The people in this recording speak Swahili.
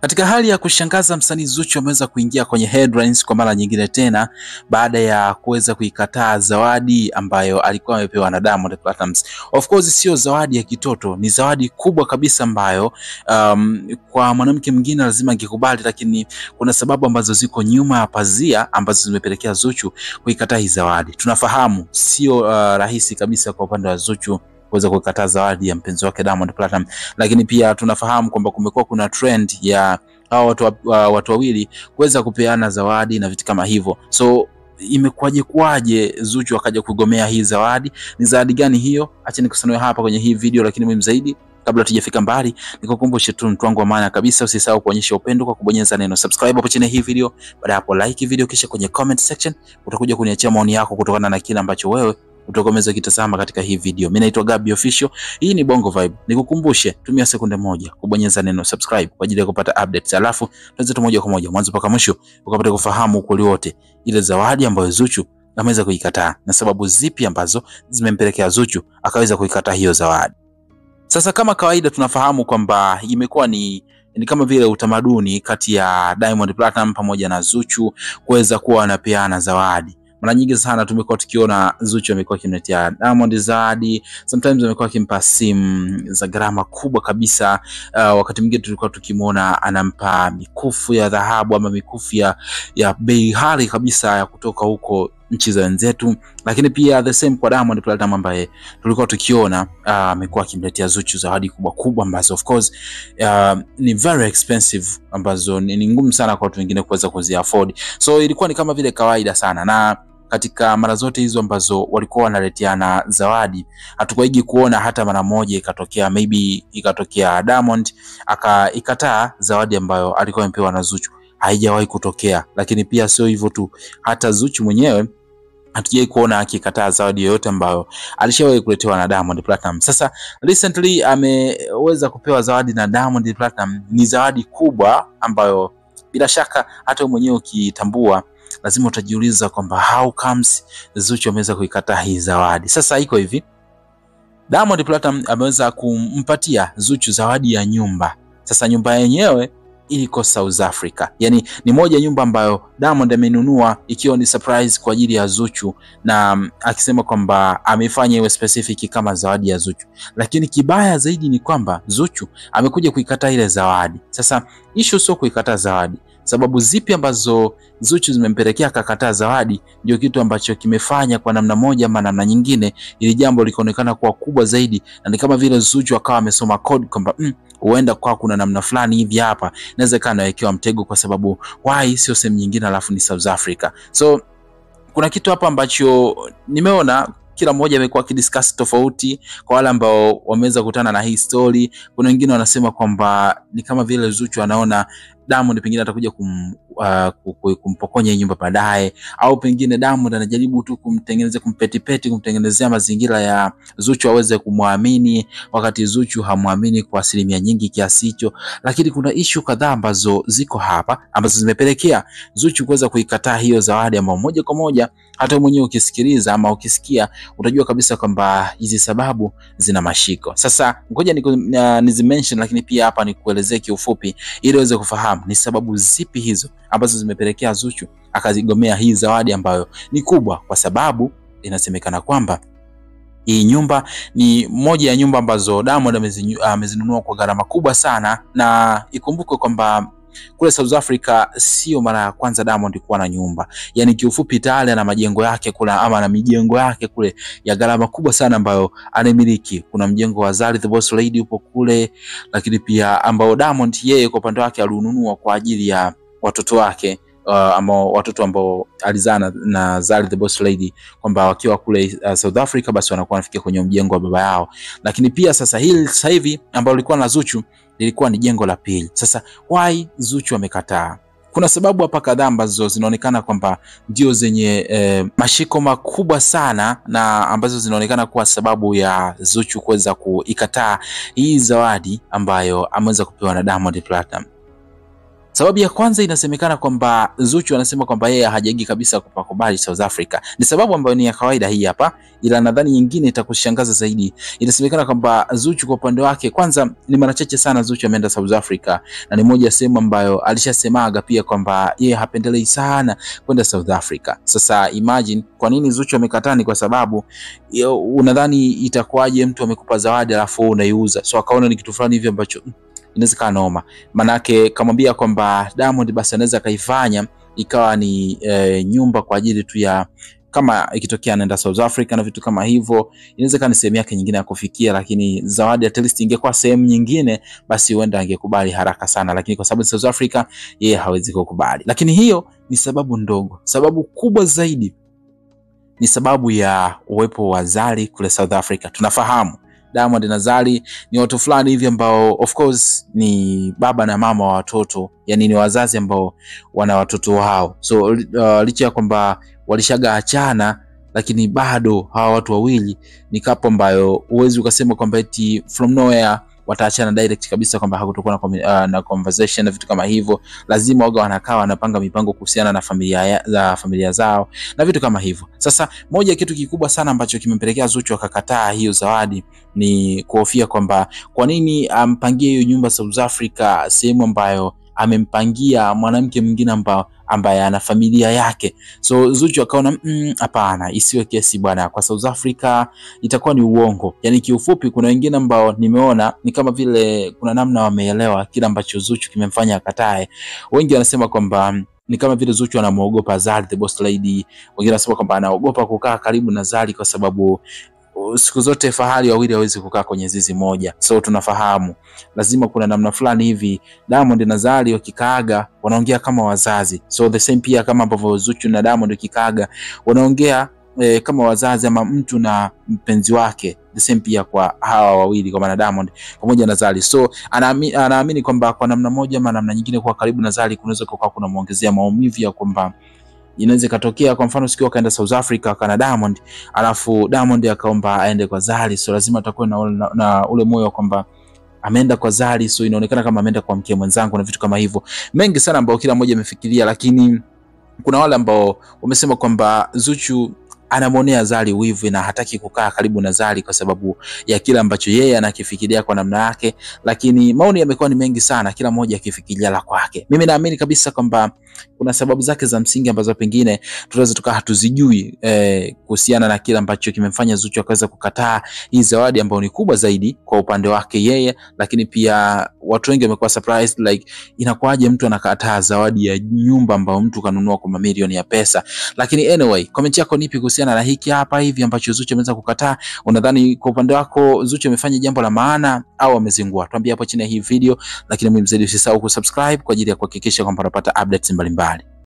Katika hali ya kushangaza, msanii Zuchu ameweza kuingia kwenye headlines kwa mara nyingine tena baada ya kuweza kuikataa zawadi ambayo alikuwa amepewa na Diamond Platnumz. Of course sio zawadi ya kitoto, ni zawadi kubwa kabisa ambayo kwa mwanamke mwingine lazima angekubali, lakini kuna sababu ambazo ziko nyuma ya pazia ambazo zimepelekea Zuchu kuikataa hii zawadi. Tunafahamu sio rahisi kabisa kwa upande wa Zuchu kuweza kukataa zawadi ya mpenzi wake Diamond Platinum, lakini pia tunafahamu kwamba kumekuwa kuna trend ya hao watu wawili kuweza kupeana zawadi na vitu kama hivyo. So imekuwaje Zuchu akaja kugomea hii zawadi? Ni zawadi gani hiyo? Acha nikusanue hapa kwenye hii video, lakini muhimu zaidi kabla tujafika mbali nikukumbushe tu mtu wangu wa maana kabisa, usisahau kuonyesha upendo kwa kubonyeza neno subscribe hapo chini hii video. Baada hapo like video, kisha kwenye comment section utakuja kuniachia maoni yako kutokana na kile ambacho wewe utakomeza kitazama katika hii video. Mimi naitwa Gabby Official. Hii ni Bongo Vibe. Nikukumbushe tumia sekunde moja kubonyeza neno subscribe kwa ajili ya kupata updates. Alafu tuanze tu moja kwa moja mwanzo mpaka mwisho ukapata kufahamu ukweli wote. Ile zawadi ambayo Zuchu ameweza kuikataa na sababu zipi ambazo zimempelekea Zuchu akaweza kuikataa hiyo zawadi. Sasa kama kawaida tunafahamu kwamba imekuwa ni kama vile utamaduni kati ya Diamond Platinum pamoja na Zuchu kuweza kuwa wanapeana zawadi. Mara nyingi sana tumekuwa tukiona Zuchu amekuwa akimletea Diamond zawadi, sometimes amekuwa akimpa simu za gharama kubwa kabisa. Wakati mwingine tulikuwa tukimuona anampa mikufu ya dhahabu ama mikufu ya bei ghali kabisa ya kutoka huko nchi za wenzetu. Lakini pia the same kwa Diamond Platinum ambaye tulikuwa tukiona amekuwa akimletea Zuchu zawadi kubwa kubwa ambazo of course ni very expensive, ambazo ni ngumu sana kwa watu wengine kuweza kuzi afford. So ilikuwa ni kama vile kawaida sana, na katika mara zote hizo ambazo walikuwa wanaleteana zawadi hatukuwahi kuona hata mara moja ikatokea Diamond akaikataa zawadi ambayo alikuwa amepewa na Zuchu. Haijawahi kutokea. Lakini pia sio hivyo tu, hata Zuchu mwenyewe hatujawahi kuona akikataa zawadi yoyote ambayo alishawahi kuletewa na Diamond Platinum. Sasa recently ameweza kupewa zawadi na Diamond Platinum. Ni zawadi kubwa ambayo bila shaka hata wewe mwenyewe ukitambua lazima utajiuliza kwamba how comes Zuchu ameweza kuikataa hii zawadi. Sasa iko hivi, Diamond Platinum ameweza kumpatia Zuchu zawadi ya nyumba. Sasa nyumba yenyewe iko South Africa. Yani ni moja nyumba ambayo Diamond amenunua ikiwa ni surprise kwa ajili ya Zuchu, na akisema kwamba amefanya iwe specific kama zawadi ya Zuchu. Lakini kibaya zaidi ni kwamba Zuchu amekuja kuikataa ile zawadi. Sasa issue sio kuikataa zawadi. Sababu zipi ambazo Zuchu zimempelekea akakataa zawadi ndio kitu ambacho kimefanya kwa namna moja ama namna nyingine ili jambo likaonekana kuwa kubwa zaidi, na ni kama vile Zuchu akawa amesoma code kwamba huenda kwa kuna namna fulani hivi hapa inawezekana yawekewa mtego, kwa sababu why sio sehemu nyingine alafu ni South Africa. So kuna kitu hapa ambacho nimeona kila mmoja amekuwa akidiscuss tofauti. Kwa wale ambao wameweza kukutana na hii story, kuna wengine wanasema kwamba ni kama vile Zuchu anaona Diamond pengine atakuja kumpokonya nyumba baadaye, au pengine Diamond anajaribu tu kumtengenezea mazingira ya Zuchu aweze kumwamini, wakati Zuchu hamwamini kwa asilimia nyingi kiasi hicho. Lakini kuna issue kadhaa ambazo ziko hapa ambazo zimepelekea Zuchu kuweza kuikataa hiyo zawadi, ambayo moja kwa moja hata mwenyewe ukisikiliza ama ukisikia utajua kabisa kwamba hizi sababu zina mashiko. Sasa ngoja nizimention, lakini pia hapa nikuelezee kiufupi ili uweze kufahamu ni sababu zipi hizo ambazo zimepelekea Zuchu akazigomea hii zawadi ambayo ni kubwa, kwa sababu inasemekana kwamba hii nyumba ni moja ya nyumba ambazo Diamond amezinunua kwa gharama kubwa sana. Na ikumbuke kwamba kule South Africa sio mara ya kwanza Diamond kuwa na nyumba. Yani kiufupi tayari ana majengo yake kule, ama na mijengo yake kule ya gharama kubwa sana ambayo anamiliki. Kuna mjengo wa Zari the Boss Lady upo kule, lakini pia ambao Diamond yeye kwa upande wake alinunua kwa ajili ya watoto wake, watoto ambao alizaa na Zari the Boss Lady, kwamba wakiwa kule South Africa basi wanakuwa wanafikia kwenye mjengo wa baba yao. Lakini pia sasa hivi ambao lilikuwa na Zuchu lilikuwa ni jengo la pili. Sasa why Zuchu amekataa? Kuna sababu hapa kadhaa ambazo zinaonekana kwamba ndio zenye mashiko makubwa sana, na ambazo zinaonekana kuwa sababu ya Zuchu kuweza kuikataa hii zawadi ambayo ameweza kupewa na Diamond Platinum. Sababu ya kwanza, inasemekana kwamba Zuchu anasema kwamba yeye hajaigi kabisa kupakubali South Africa. Ni sababu ambayo ni ya kawaida hii hapa, ila nadhani nyingine itakushangaza zaidi. Inasemekana kwamba Zuchu kwa upande wake, kwanza ni mara chache sana Zuchu ameenda South Africa, na ni moja ya sehemu ambayo alishasemaga pia kwamba yeye hapendelei sana kwenda South Africa. Sasa imagine kwa nini Zuchu amekataa, ni kwa sababu unadhani itakuwaje mtu amekupa zawadi alafu unaiuza? So akaona ni kitu fulani hivi ambacho inaweza noma. Manake kamwambia kwamba Diamond basi anaweza kaifanya ikawa ni nyumba kwa ajili tu ya kama ikitokea anaenda South Africa na vitu kama hivyo, inaweza kama ni sehemu yake nyingine ya kufikia, lakini zawadi at least ingekuwa sehemu nyingine, basi huenda angekubali haraka sana, lakini kwa sababu South Africa yeye hawezi kukubali. Lakini hiyo ni sababu ndogo. Sababu kubwa zaidi ni sababu ya uwepo wa Zari kule South Africa. Tunafahamu Diamond na Zari ni watu fulani hivi ambao of course ni baba na mama wa watoto, yani ni wazazi ambao wana watoto wao. So licha ya kwamba walishaga achana, lakini bado hawa watu wawili ni kapo ambayo uwezi ukasema kwamba eti from nowhere wataachana direct kabisa, kwamba hakutokuwa na conversation na vitu kama hivyo. Lazima waga wanakaa wanapanga mipango kuhusiana na familia zao na vitu kama hivyo. Sasa moja kitu kikubwa sana ambacho kimempelekea Zuchu akakataa hiyo zawadi ni kuhofia kwamba kwa nini ampangie hiyo nyumba South Africa, sehemu ambayo amempangia mwanamke mwingine ambaye ana familia yake. So Zuchu akaona hapana, isiwe kesi bwana, kwa South Africa itakuwa ni uongo. Yani kiufupi, kuna wengine ambao nimeona ni kama vile kuna namna wameelewa kile ambacho Zuchu kimemfanya akatae. Wengi wanasema kwamba ni kama vile Zuchu anamuogopa Zari the Boss Lady. Wengine wanasema kwamba anaogopa kukaa karibu na Zari kwa sababu siku zote fahari wawili hawezi kukaa kwenye zizi moja. So tunafahamu lazima kuna namna fulani hivi Diamond na Zari wakikaaga wanaongea kama wazazi. So the same pia kama ambavyo Zuchu na Diamond wakikaaga wanaongea kama wazazi ama mtu na mpenzi wake. The same pia kwa hawa wawili, kwa maana Diamond pamoja na Zari. So anaamini kwamba kwa namna moja ama namna nyingine kwa karibu na Zari kunaweza kuwa kuna muongezea maumivu ya kwamba inaweza katokea kwa mfano siku akaenda South Africa kana Diamond, alafu Diamond akaomba aende kwa Zari. So lazima atakuwa na ule moyo kwamba ameenda kwa Zari, so inaonekana kama ameenda kwa mke mwenzangu na vitu kama hivyo. Mengi sana ambao kila mmoja amefikiria, lakini kuna wale ambao wamesema kwamba Zuchu anamonea Zari wivu na hataki kukaa karibu na Zari kwa sababu ya kila ambacho yeye anakifikiria kwa namna yake. Lakini maoni yamekuwa ni mengi sana, kila mmoja akifikiria la kwake. Mimi naamini kabisa kwamba kuna sababu zake za msingi ambazo pengine tunaweza tukaa hatuzijui kuhusiana na kila ambacho kimemfanya Zuchu akaweza kukataa hii zawadi ambayo ni kubwa zaidi kwa upande wake yeye. Lakini pia watu wengi wamekuwa surprised, like inakuaje mtu anakataa zawadi ya nyumba ambayo mtu kanunua kwa mamilioni ya pesa. Lakini anyway, comment yako nipi kuhusiana na hiki hapa hivi ambacho Zuchu ameweza kukataa? Unadhani kwa upande wako Zuchu amefanya jambo la maana au amezingua? Tuambie hapo chini ya hii video, lakini muhimu zaidi usisahau kusubscribe kwa ajili ya kuhakikisha kwamba unapata updates mbalimbali.